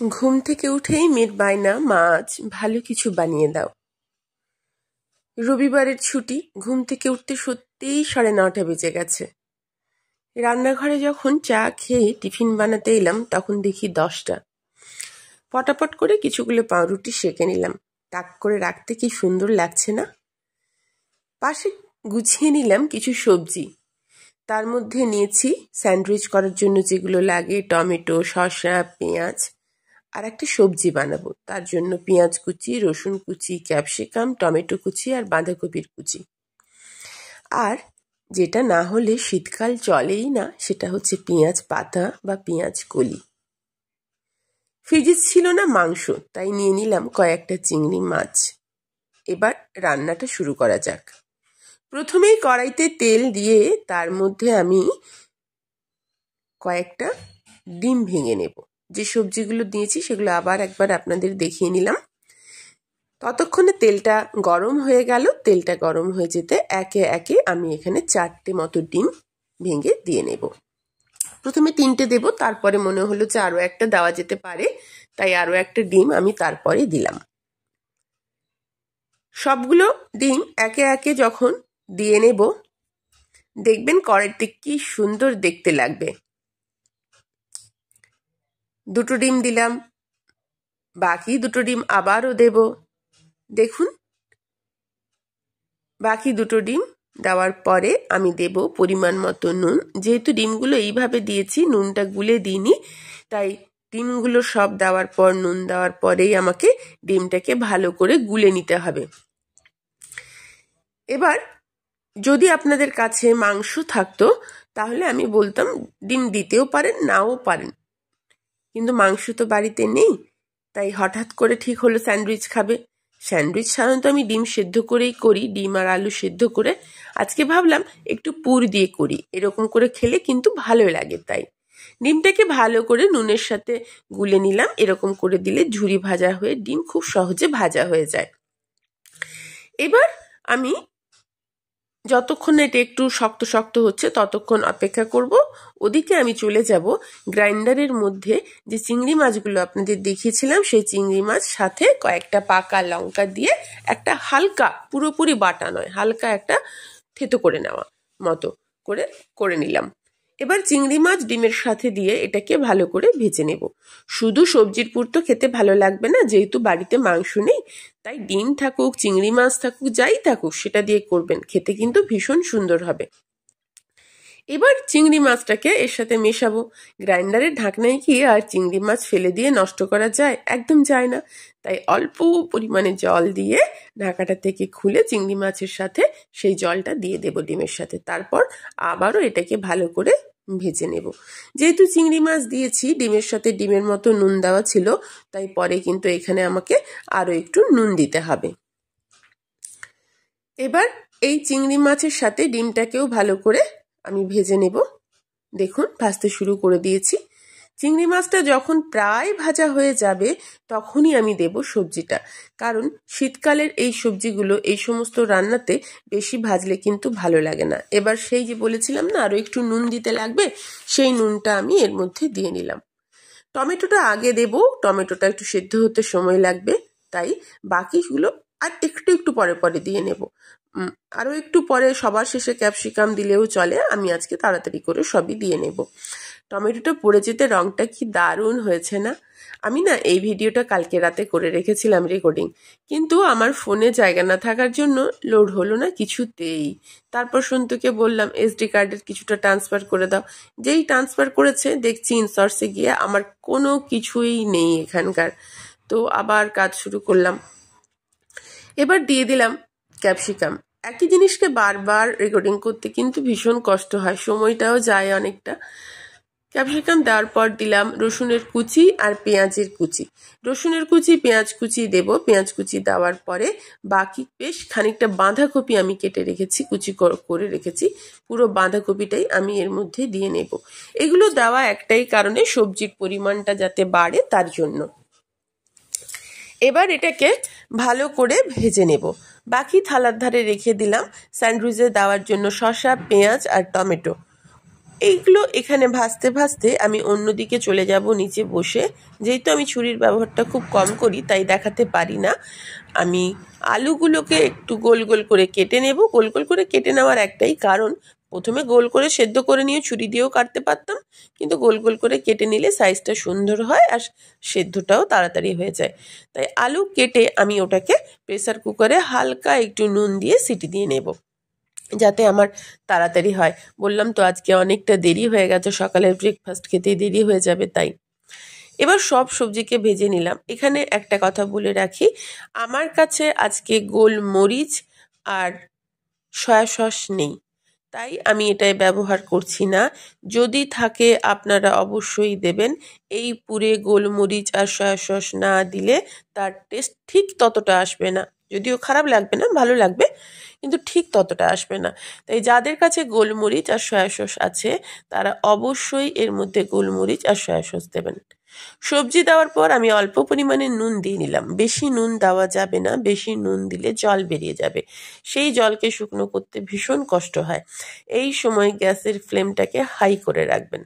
ঘুম থেকে উঠেই মেয়ের বায়না, মা আজ ভালো কিছু বানিয়ে দাও। রবিবারের ছুটি, ঘুম থেকে উঠতে সত্যিই 9:30 বেজে গেছে। রান্নাঘরে যখন চা খেয়ে টিফিন বানাতে এলাম তখন দেখি 10টা। পটাপট করে কিছুগুলো পাউরুটি সেঁকে নিলাম। তাক করে রাখতে কি সুন্দর লাগছে না? পাশে গুছিয়ে নিলাম কিছু সবজি। তার মধ্যে নিয়েছি স্যান্ডউইচ করার জন্য যেগুলো লাগে, টমেটো, শসা, পেঁয়াজ। আর একটা সবজি বানাবো, তার জন্য পেঁয়াজ কুচি, রসুন কুচি, ক্যাপসিকাম, টমেটো কুচি আর বাঁধাকপির কুচি। আর যেটা না হলে শীতকাল চলেই না, সেটা হচ্ছে পেঁয়াজ পাতা বা পেঁয়াজ কলি। ফ্রিজে ছিল না মাংস, তাই নিয়ে নিলাম কয়েকটা চিংড়ি মাছ। এবার রান্নাটা শুরু করা যাক। প্রথমেই কড়াইতে তেল দিয়ে তার মধ্যে আমি কয়েকটা ডিম ভেঙে নেব। যে সবজিগুলো দিয়েছি সেগুলো আবার একবার আপনাদের দেখিয়ে নিলাম। ততক্ষণে তেলটা গরম হয়ে গেল। তেলটা গরম হয়ে যেতে একে একে আমি এখানে 4টে মতো ডিম ভেঙে দিয়ে নেব। প্রথমে 3টে দেব, তারপরে মনে হলো যে আরও একটা দেওয়া যেতে পারে, তাই আরও একটা ডিম আমি তারপরে দিলাম। সবগুলো ডিম একে একে যখন দিয়ে নেব, দেখবেন কড়াইতে কি সুন্দর দেখতে লাগবে। 2টো ডিম দিলাম, বাকি 2টো ডিম আবারও দেব। দেখুন, বাকি 2টো ডিম দেওয়ার পরে আমি দেব পরিমাণ মতো নুন। যেহেতু ডিমগুলো এইভাবে দিয়েছি, নুনটা গুলে দিইনি, তাই ডিমগুলো সব দেওয়ার পর নুন দেওয়ার পরেই আমাকে ডিমটাকে ভালো করে গুলে নিতে হবে। এবার যদি আপনাদের কাছে মাংস থাকতো তাহলে আমি বলতাম ডিম দিতেও পারেন, নাও পারেন, কিন্তু মাংস তো বাড়িতে নেই, তাই হঠাৎ করে ঠিক হলো স্যান্ডউইচ খাবে। স্যান্ডউইচ সাধারণত আমি ডিম সেদ্ধ করেই করি, ডিম আর আলু সেদ্ধ করে। আজকে ভাবলাম একটু পুর দিয়ে করি, এরকম করে খেলে কিন্তু ভালো লাগে। তাই ডিমটাকে ভালো করে নুনের সাথে গুলে নিলাম। এরকম করে দিলে ঝুরি ভাজা হয়ে ডিম খুব সহজে ভাজা হয়ে যায়। এবার আমি যতক্ষণ এটা একটু শক্ত শক্ত হচ্ছে ততক্ষণ অপেক্ষা করব। ওদিকে আমি চলে যাব গ্রাইন্ডারের মধ্যে যে চিংড়ি মাছগুলো আপনাদের দেখিয়েছিলাম, সেই চিংড়ি মাছ সাথে কয়েকটা পাকা লঙ্কা দিয়ে একটা হালকা, পুরোপুরি বাটা নয়, হালকা একটা থেতো করে নেওয়া মতো করে নিলাম। এবার চিংড়ি মাছ ডিমের সাথে দিয়ে এটাকে ভালো করে ভেজে নেব। শুধু সবজির পুর তো খেতে ভালো লাগবে না, যেহেতু বাড়িতে মাংস নেই, তাই ডিম থাকুক, চিংড়ি মাছ থাকুক, যাই থাকুক সেটা দিয়ে করবেন, খেতে কিন্তু ভীষণ সুন্দর হবে। এবার চিংড়ি মাছটাকে এর সাথে মেশাবো। গ্রাইন্ডারের ঢাকনায় কি আর চিংড়ি মাছ ফেলে দিয়ে নষ্ট করা যায়? একদম যায় না। তাই অল্প পরিমাণে জল দিয়ে ঢাকাটা থেকে খুলে চিংড়ি মাছের সাথে সেই জলটা দিয়ে দেব ডিমের সাথে। তারপর আবারও এটাকে ভালো করে ভেজে নেব। যেহেতু চিংড়ি মাছ দিয়েছি, ডিমের সাথে ডিমের মতো নুন দেওয়া ছিল, তাই পরে কিন্তু এখানে আমাকে আরও একটু নুন দিতে হবে। এবার এই চিংড়ি মাছের সাথে ডিমটাকেও ভালো করে আমি ভেজে নেব। দেখুন, ভাজতে শুরু করে দিয়েছি। চিংড়ি মাছটা যখন প্রায় ভাজা হয়ে যাবে তখনই আমি দেব সবজিটা, কারণ শীতকালের এই সবজিগুলো এই সমস্ত রান্নাতে বেশি ভাজলে কিন্তু ভালো লাগে না। এবার সেই যে বলেছিলাম না আরও একটু নুন দিতে লাগবে, সেই নুনটা আমি এর মধ্যে দিয়ে নিলাম। টমেটোটা আগে দেব, টমেটোটা একটু সেদ্ধ হতে সময় লাগবে, তাই বাকিগুলো আর একটু একটু পরে পরে দিয়ে নেব। আরও একটু পরে সবার শেষে ক্যাপসিকাম দিলেও চলে, আমি আজকে তাড়াতাড়ি করে সবই দিয়ে নেব। টমেটোটা পড়ে যেতে রঙটা কি দারুণ হয়েছে না? আমি না এই ভিডিওটা কালকে রাতে করে রেখেছিলাম রেকর্ডিং, কিন্তু আমার ফোনে জায়গা না থাকার জন্য লোড হলো না কিছুতেই। তারপর সন্তুকে বললাম SD কার্ডের কিছুটা ট্রান্সফার করে দাও। যেই ট্রান্সফার করেছে দেখছি ইনসর্সে গিয়ে আমার কোনো কিছুই নেই এখানকার। তো আবার কাজ শুরু করলাম। এবার দিয়ে দিলাম ক্যাপসিকাম। একই জিনিসকে বারবার রেকর্ডিং করতে কিন্তু ভীষণ কষ্ট হয়, সময়টাও যায় অনেকটা। ক্যাপসিকাম দেওয়ার পর দিলাম রসুনের কুচি আর পেঁয়াজের কুচি। রসুনের কুচি, পেঁয়াজ কুচি দেব। পেঁয়াজ কুচি দেওয়ার পরে বাকি বেশ খানিকটা বাঁধাকপি আমি কেটে রেখেছি, কুচি করে রেখেছি, পুরো বাঁধাকপিটাই আমি এর মধ্যে দিয়ে নেব। এগুলো দেওয়া একটাই কারণে, সবজির পরিমাণটা যাতে বাড়ে তার জন্য। এবার এটাকে ভালো করে ভেজে নেব। বাকি থালার ধারে রেখে দিলাম স্যান্ডউইচে দেওয়ার জন্য শসা, পেঁয়াজ আর টমেটো। এইগুলো এখানে ভাজতে ভাজতে আমি অন্যদিকে চলে যাব নিচে বসে। যেহেতু আমি ছুরির ব্যবহারটা খুব কম করি তাই দেখাতে পারি না। আমি আলুগুলোকে একটু গোল গোল করে কেটে নেব। গোল গোল করে কেটে নেওয়ার একটাই কারণ, প্রথমে গোল করে সেদ্ধ করে নিয়ে ছুরি দিয়েও কাটতে পারতাম, কিন্তু গোল গোল করে কেটে নিলে সাইজটা সুন্দর হয় আর সেদ্ধটাও তাড়াতাড়ি হয়ে যায়। তাই আলু কেটে আমি ওটাকে প্রেসার কুকারে হালকা একটু নুন দিয়ে সিটি দিয়ে নেব, যাতে আমার তাড়াতাড়ি হয়। বললাম তো আজকে অনেকটা দেরি হয়ে গেছে, সকালের ব্রেকফাস্ট খেতেই দেরি হয়ে যাবে তাই। এবার সব সবজিকে ভেজে নিলাম। এখানে একটা কথা বলে রাখি, আমার কাছে আজকে গোলমরিচ আর সয়া সস নেই, তাই আমি এটাই ব্যবহার করছি না। যদি থাকে আপনারা অবশ্যই দেবেন। এই পুরে গোলমরিচ আর সয়া সস না দিলে তার টেস্ট ঠিক ততটা আসবে না। যদিও খারাপ লাগবে না, ভালো লাগবে, কিন্তু ঠিক ততটা আসবে না। তাই যাদের কাছে গোলমরিচ আর সয়া সস আছে তারা অবশ্যই এর মধ্যে গোলমরিচ আর সয়া সস দেবেন। সবজি দেওয়ার পর আমি অল্প পরিমাণে নুন দিয়ে নিলাম। বেশি নুন দেওয়া যাবে না, বেশি নুন দিলে জল বেরিয়ে যাবে, সেই জলকে শুকনো করতে ভীষণ কষ্ট হয়। এই সময় গ্যাসের ফ্লেমটাকে হাই করে রাখবেন।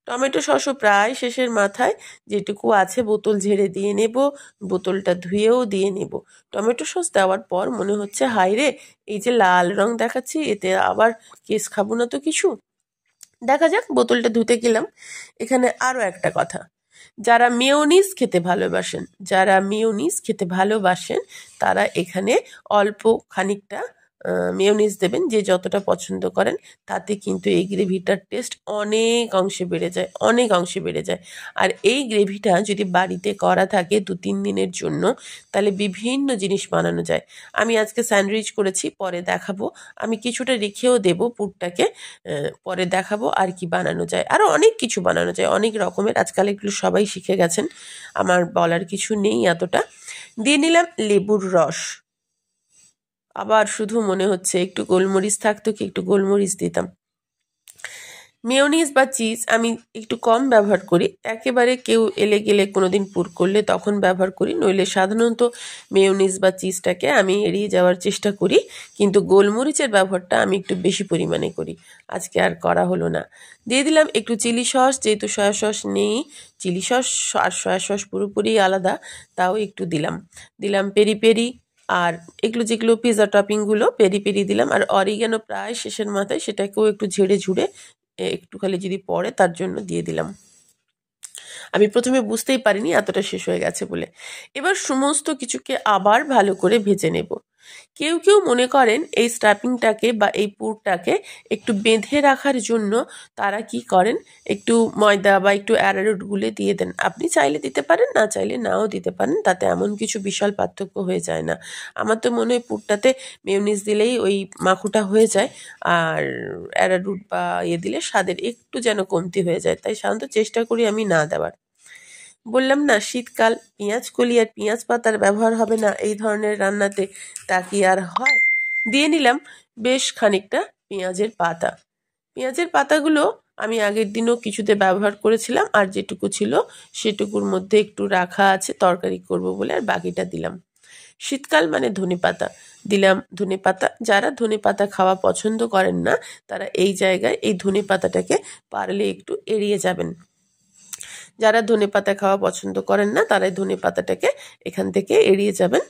টমেটো সসও প্রায় শেষের মাথায়, যেটুকু আছে বোতল ঝেড়ে দিয়ে নেব, বোতলটা ধুয়েও দিয়ে নেব। টমেটো সস দেওয়ার পর মনে হচ্ছে হাই রে, এই যে লাল রং দেখাচ্ছি এতে আবার কেস খাবো না তো কিছু। দেখা যাক, বোতলটা ধুতে গেলাম। এখানে আরও একটা কথা, যারা মেয়োনিজ খেতে ভালোবাসেন তারা এখানে অল্প খানিকটা মেয়োনিজ দেবেন, যে যতটা পছন্দ করেন। তাতে কিন্তু এই গ্রেভিটার টেস্ট অনেক অংশে বেড়ে যায়। আর এই গ্রেভিটা যদি বাড়িতে করা থাকে 2-3 দিনের জন্য, তাহলে বিভিন্ন জিনিস বানানো যায়। আমি আজকে স্যান্ডউইচ করেছি, পরে দেখাবো। আমি কিছুটা রেখেও দেবো পুরটাকে, পরে দেখাবো আর কি বানানো যায়। আরও অনেক কিছু বানানো যায়, অনেক রকমের। আজকাল এগুলো সবাই শিখে গেছেন, আমার বলার কিছু নেই এতটা। দিয়ে নিলাম লেবুর রস। আবার শুধু মনে হচ্ছে একটু গোলমরিচ থাকতো কি একটু গোলমরিচ দিতাম। মেয়োনিজ বা চিজ আমি একটু কম ব্যবহার করি, একেবারে কেউ এলে গেলে কোনোদিন পুর করলে তখন ব্যবহার করি, নইলে সাধারণত মেয়োনিজ বা চিজটাকে আমি এড়িয়ে যাওয়ার চেষ্টা করি। কিন্তু গোলমরিচের ব্যবহারটা আমি একটু বেশি পরিমাণে করি, আজকে আর করা হলো না। দিয়ে দিলাম একটু চিলি সস, যেহেতু সয়া সস নেই, চিলি সস আর সয়া সস পুরোপুরি আলাদা, তাও একটু দিলাম পেরি পেরি। আর এগুলো যেগুলো পিৎজা টপিংগুলো পেরি পেরি দিলাম। আর অরিগ্যানো প্রায় শেষের মাথায়, সেটাকেও একটু ঝেড়ে ঝুড়ে একটু খালি যদি পড়ে তার জন্য দিয়ে দিলাম। আমি প্রথমে বুঝতেই পারিনি এতটা শেষ হয়ে গেছে বলে। এবার সমস্ত কিছুকে আবার ভালো করে ভেজে নেব। কেউ কেউ মনে করেন এই স্টাফিংটাকে বা এই পুরটাকে একটু বেঁধে রাখার জন্য তারা কি করেন, একটু ময়দা বা একটু অ্যারারুট গুলে দিয়ে দেন। আপনি চাইলে দিতে পারেন, না চাইলে নাও দিতে পারেন, তাতে এমন কিছু বিশাল পার্থক্য হয়ে যায় না। আমার তো মনে হয় পুরটাতে মেয়োনিজ দিলেই ওই মাখুটা হয়ে যায়, আর অ্যারারুট বা দিলে স্বাদের একটু যেন কমতি হয়ে যায়, তাই সাধারণত চেষ্টা করি আমি না দেওয়ার। বললাম না শীতকাল, পেঁয়াজ কলি আর পেঁয়াজ পাতার ব্যবহার হবে না এই ধরনের রান্নাতে, তা কি আর হয়। দিয়ে নিলাম বেশ খানিকটা পেঁয়াজের পাতা। পেঁয়াজের পাতাগুলো আমি আগের দিনও কিছুতে ব্যবহার করেছিলাম, আর যেটুকু ছিল সেটুকুর মধ্যে একটু রাখা আছে তরকারি করব বলে, আর বাকিটা দিলাম। শীতকাল মানে ধনেপাতা দিলাম। ধনেপাতা, যারা ধনেপাতা খাওয়া পছন্দ করেন না তারা এই জায়গায় এই ধনেপাতাটাকে পারলে একটু এড়িয়ে যাবেন। যারা ধনেপাতা খাওয়া পছন্দ করেন না তারা ধনেপাতাটাকে এখান থেকে এড়িয়ে যাবেন,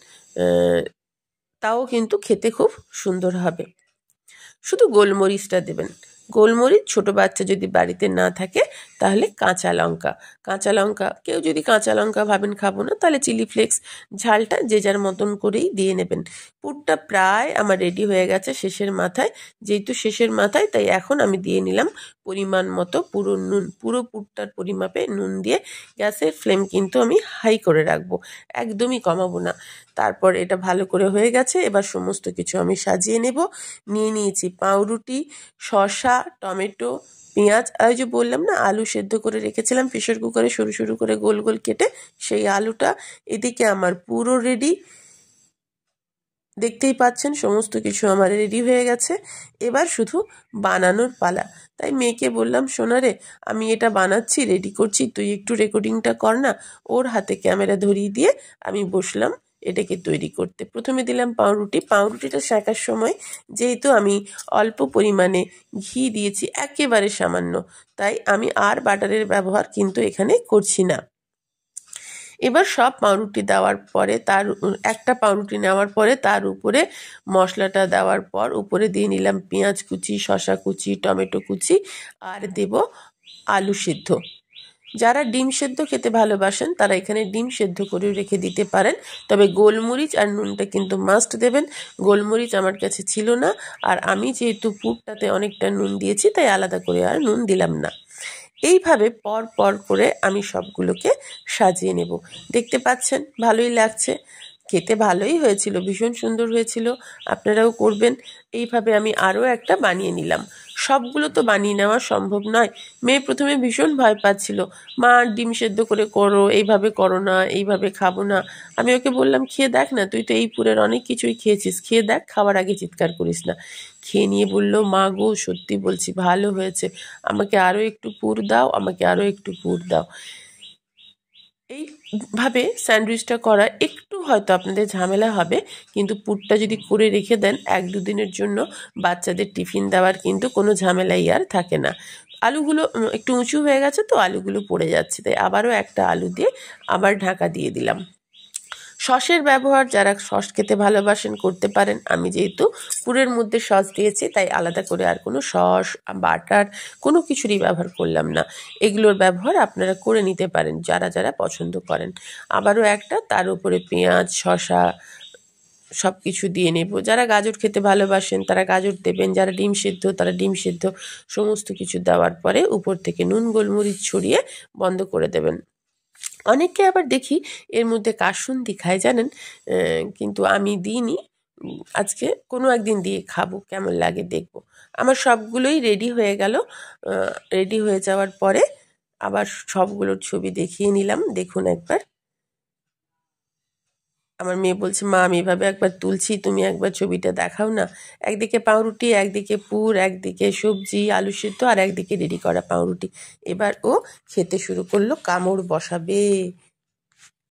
তাও কিন্তু খেতে খুব সুন্দর হবে। শুধু গোলমরিচটা দেবেন। গোলমরিচ, ছোট বাচ্চা যদি বাড়িতে না থাকে তাহলে কাঁচা লঙ্কা, কেউ যদি কাঁচা লঙ্কা ভাবেন খাবো না, তাহলে চিলি ফ্লেক্স, ঝালটা যে যার মতন করেই দিয়ে নেবেন। পুরটা প্রায় আমার রেডি হয়ে গেছে শেষের মাথায়, যেহেতু শেষের মাথায় তাই এখন আমি দিয়ে নিলাম পরিমাণ মতো পুরো নুন। পুরো পুরটার পরিমাপে নুন দিয়ে গ্যাসের ফ্লেম কিন্তু আমি হাই করে রাখবো, একদমই কমাবো না। তারপর এটা ভালো করে হয়ে গেছে, এবার সমস্ত কিছু আমি সাজিয়ে নেব। নিয়ে নিয়েছি পাউরুটি, শসা, টমেটো, পেঁয়াজ, আর ওই যে বললাম না আলু সেদ্ধ করে রেখেছিলাম প্রেসার কুকারে সরু সরু করে গোল গোল কেটে, সেই আলুটা। এদিকে আমার পুরো রেডি, দেখতেই পাচ্ছেন সমস্ত কিছু আমার রেডি হয়ে গেছে। এবার শুধু বানানোর পালা। তাই মেয়েকে বললাম, সোনারে আমি এটা বানাচ্ছি, রেডি করছি, তুই একটু রেকর্ডিংটা কর না। ওর হাতে ক্যামেরা ধরিয়ে দিয়ে আমি বসলাম এটাকে তৈরি করতে। প্রথমে দিলাম পাউরুটি। পাউরুটিটা সেঁকার সময় যেহেতু আমি অল্প পরিমাণে ঘি দিয়েছি, একেবারে সামান্য, তাই আমি আর বাটারের ব্যবহার কিন্তু এখানে করছি না। এবার সব পাউরুটি দেওয়ার পরে একটা পাউরুটি নেওয়ার পরে তার উপরে মশলাটা দেওয়ার পর উপরে দিয়ে নিলাম পেঁয়াজ কুচি, শসা কুচি, টমেটো কুচি, আর দেব আলু সিদ্ধ। যারা ডিম সেদ্ধ খেতে ভালোবাসেন তারা এখানে ডিম সেদ্ধ করেও রেখে দিতে পারেন, তবে গোলমরিচ আর নুনটা কিন্তু মাস্ট দেবেন। গোলমরিচ আমার কাছে ছিল না, আর আমি যেহেতু পুরটাতে অনেকটা নুন দিয়েছি তাই আলাদা করে আর নুন দিলাম না। এইভাবে পর পর করে আমি সবগুলোকে সাজিয়ে নেব। দেখতে পাচ্ছেন ভালোই লাগছে, খেতে ভালোই হয়েছিল, ভীষণ সুন্দর হয়েছিল। আপনারাও করবেন। এইভাবে আমি আরও একটা বানিয়ে নিলাম। সবগুলো তো বানিয়ে নেওয়া সম্ভব নয়। মেয়ে প্রথমে ভীষণ ভয় পাচ্ছিল, মা ডিম সেদ্ধ করে করো, এইভাবে করো না, এইভাবে খাবো না। আমি ওকে বললাম খেয়ে দেখ না, তুই তো এই পুরের অনেক কিছুই খেয়েছিস, খেয়ে দেখ, খাওয়ার আগে চিৎকার করিস না। খেয়ে নিয়ে বললো, মা গো সত্যি বলছি ভালো হয়েছে, আমাকে আরও একটু পুর দাও, আমাকে আরও একটু পুর দাও। এইভাবে স্যান্ডউইচটা করা একটু হয়তো আপনাদের ঝামেলা হবে, কিন্তু পুরটা যদি করে রেখে দেন 1-2 দিনের জন্য, বাচ্চাদের টিফিন দেওয়ার কিন্তু কোনো ঝামেলাই আর থাকে না। আলুগুলো একটু উঁচু হয়ে গেছে তো আলুগুলো পড়ে যাচ্ছে, তাই আবারও একটা আলু দিয়ে আবার ঢাকা দিয়ে দিলাম। সসের ব্যবহার যারা সস খেতে ভালোবাসেন করতে পারেন। আমি যেহেতু পুরের মধ্যে সস দিয়েছি তাই আলাদা করে আর কোনো সস, বাটার কোনো কিছুরই ব্যবহার করলাম না। এগুলোর ব্যবহার আপনারা করে নিতে পারেন যারা যারা পছন্দ করেন। আবারও একটা, তার উপরে পেঁয়াজ, শসা সব কিছু দিয়ে নেব। যারা গাজর খেতে ভালোবাসেন তারা গাজর দেবেন, যারা ডিম সিদ্ধ তারা ডিম সিদ্ধ, সমস্ত কিছু দেওয়ার পরে উপর থেকে নুন গোলমরিচ ছড়িয়ে বন্ধ করে দেবেন। অনেককে আবার দেখি এর মধ্যে কাসুন্দি খায় জানেন, কিন্তু আমি দিইনি। আজকে কোনো একদিন দিয়ে খাবো, কেমন লাগে দেখব। আমার সবগুলোই রেডি হয়ে গেল। রেডি হয়ে যাওয়ার পরে আবার সবগুলোর ছবি দেখিয়ে নিলাম, দেখুন একবার। আমার মেয়ে বলছে, মা আমি এভাবে একবার তুলছি, তুমি একবার ছবিটা দেখাও না। একদিকে পাউরুটি, একদিকে পুর, একদিকে সবজি আলু সিদ্ধ, আর একদিকে রেডি করা পাউরুটি। এবার ও খেতে শুরু করলো, কামড় বসাবে।